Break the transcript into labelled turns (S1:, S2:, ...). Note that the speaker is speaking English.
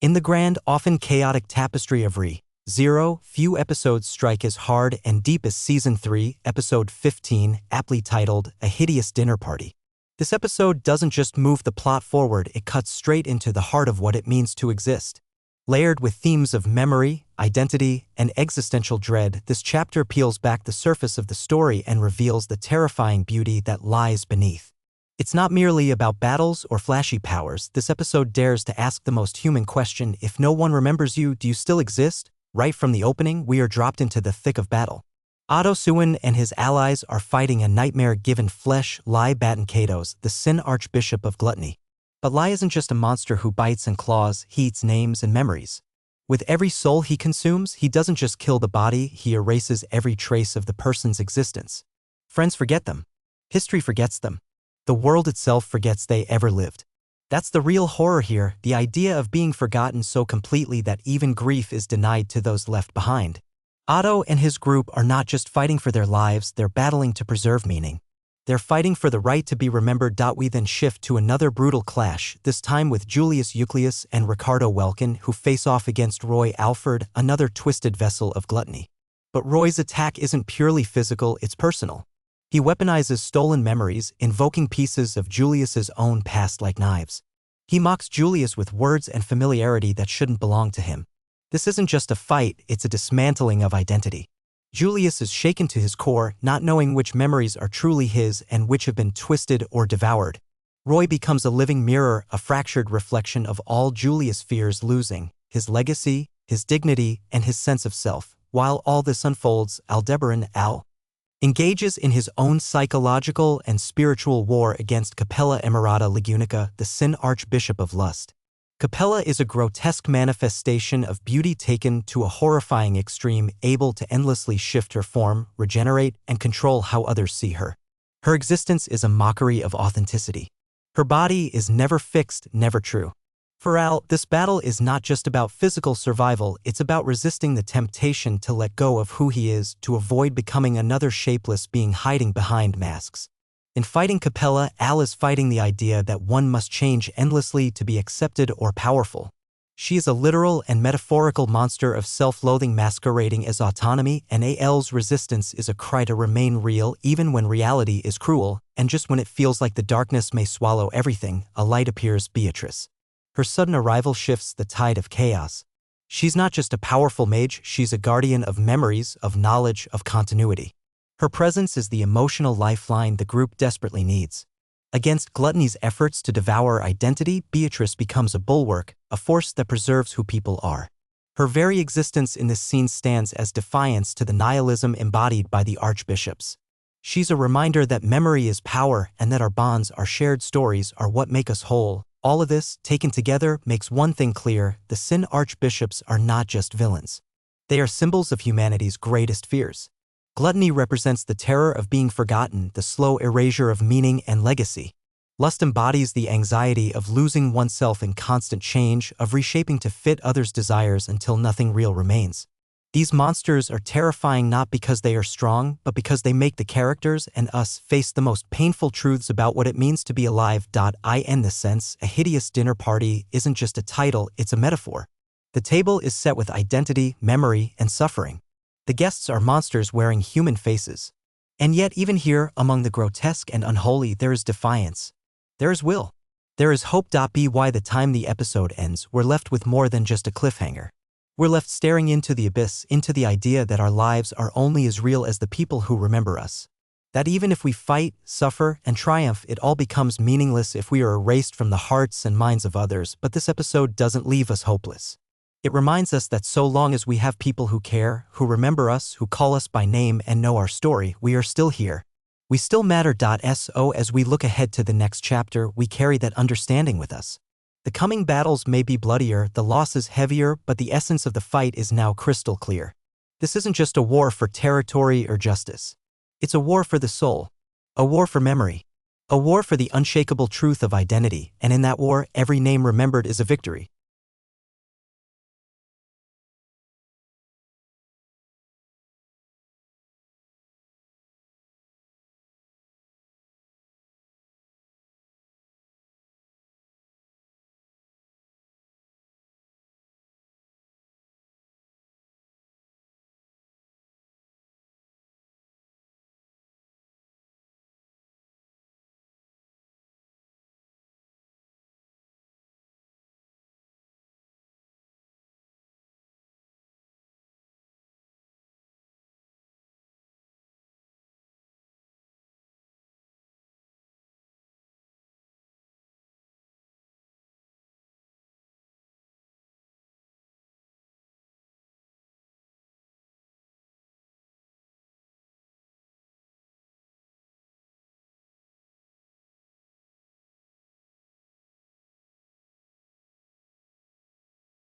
S1: In the grand, often chaotic tapestry of ReZero, few episodes strike as hard and deep as Season 3, Episode 15, aptly titled, A Hideous Dinner Party. This episode doesn't just move the plot forward, it cuts straight into the heart of what it means to exist. Layered with themes of memory, identity, and existential dread, this chapter peels back the surface of the story and reveals the terrifying beauty that lies beneath. It's not merely about battles or flashy powers. This episode dares to ask the most human question: if no one remembers you, do you still exist? Right from the opening, we are dropped into the thick of battle. Otto Suin and his allies are fighting a nightmare-given flesh, Lai Batankatos, the Sin Archbishop of Gluttony. But Lai isn't just a monster who bites and claws, he eats names and memories. With every soul he consumes, he doesn't just kill the body, he erases every trace of the person's existence. Friends forget them. History forgets them. The world itself forgets they ever lived. That's the real horror here, the idea of being forgotten so completely that even grief is denied to those left behind. Otto and his group are not just fighting for their lives, they're battling to preserve meaning. They're fighting for the right to be remembered. We then shift to another brutal clash, this time with Julius Euclius and Ricardo Welkin, who face off against Roy Alford, another twisted vessel of gluttony. But Roy's attack isn't purely physical, it's personal. He weaponizes stolen memories, invoking pieces of Julius's own past like knives. He mocks Julius with words and familiarity that shouldn't belong to him. This isn't just a fight, it's a dismantling of identity. Julius is shaken to his core, not knowing which memories are truly his and which have been twisted or devoured. Roy becomes a living mirror, a fractured reflection of all Julius fears losing: his legacy, his dignity, and his sense of self. While all this unfolds, Aldebaran engages in his own psychological and spiritual war against Capella Emirata Lagunica, the Sin Archbishop of Lust. Capella is a grotesque manifestation of beauty taken to a horrifying extreme, able to endlessly shift her form, regenerate, and control how others see her. Her existence is a mockery of authenticity. Her body is never fixed, never true. For Al, this battle is not just about physical survival, it's about resisting the temptation to let go of who he is, to avoid becoming another shapeless being hiding behind masks. In fighting Capella, Al is fighting the idea that one must change endlessly to be accepted or powerful. She is a literal and metaphorical monster of self-loathing masquerading as autonomy, and Al's resistance is a cry to remain real even when reality is cruel, and just when it feels like the darkness may swallow everything, a light appears: Beatrice. Her sudden arrival shifts the tide of chaos. She's not just a powerful mage, she's a guardian of memories, of knowledge, of continuity. Her presence is the emotional lifeline the group desperately needs. Against Gluttony's efforts to devour identity, Beatrice becomes a bulwark, a force that preserves who people are. Her very existence in this scene stands as defiance to the nihilism embodied by the archbishops. She's a reminder that memory is power and that our bonds, our shared stories, are what make us whole. All of this, taken together, makes one thing clear: the Sin Archbishops are not just villains. They are symbols of humanity's greatest fears. Gluttony represents the terror of being forgotten, the slow erasure of meaning and legacy. Lust embodies the anxiety of losing oneself in constant change, of reshaping to fit others' desires until nothing real remains. These monsters are terrifying not because they are strong, but because they make the characters and us face the most painful truths about what it means to be alive. In this sense, A Hideous Dinner Party isn't just a title, it's a metaphor. The table is set with identity, memory, and suffering. The guests are monsters wearing human faces. And yet, even here, among the grotesque and unholy, there is defiance. There is will. There is hope. By the time the episode ends, we're left with more than just a cliffhanger. We're left staring into the abyss, into the idea that our lives are only as real as the people who remember us. That even if we fight, suffer, and triumph, it all becomes meaningless if we are erased from the hearts and minds of others. But this episode doesn't leave us hopeless. It reminds us that so long as we have people who care, who remember us, who call us by name and know our story, we are still here. We still matter. So as we look ahead to the next chapter, we carry that understanding with us. The coming battles may be bloodier, the losses heavier, but the essence of the fight is now crystal clear. This isn't just a war for territory or justice. It's a war for the soul. A war for memory. A war for the unshakable truth of identity, and in that war, every name remembered is a victory.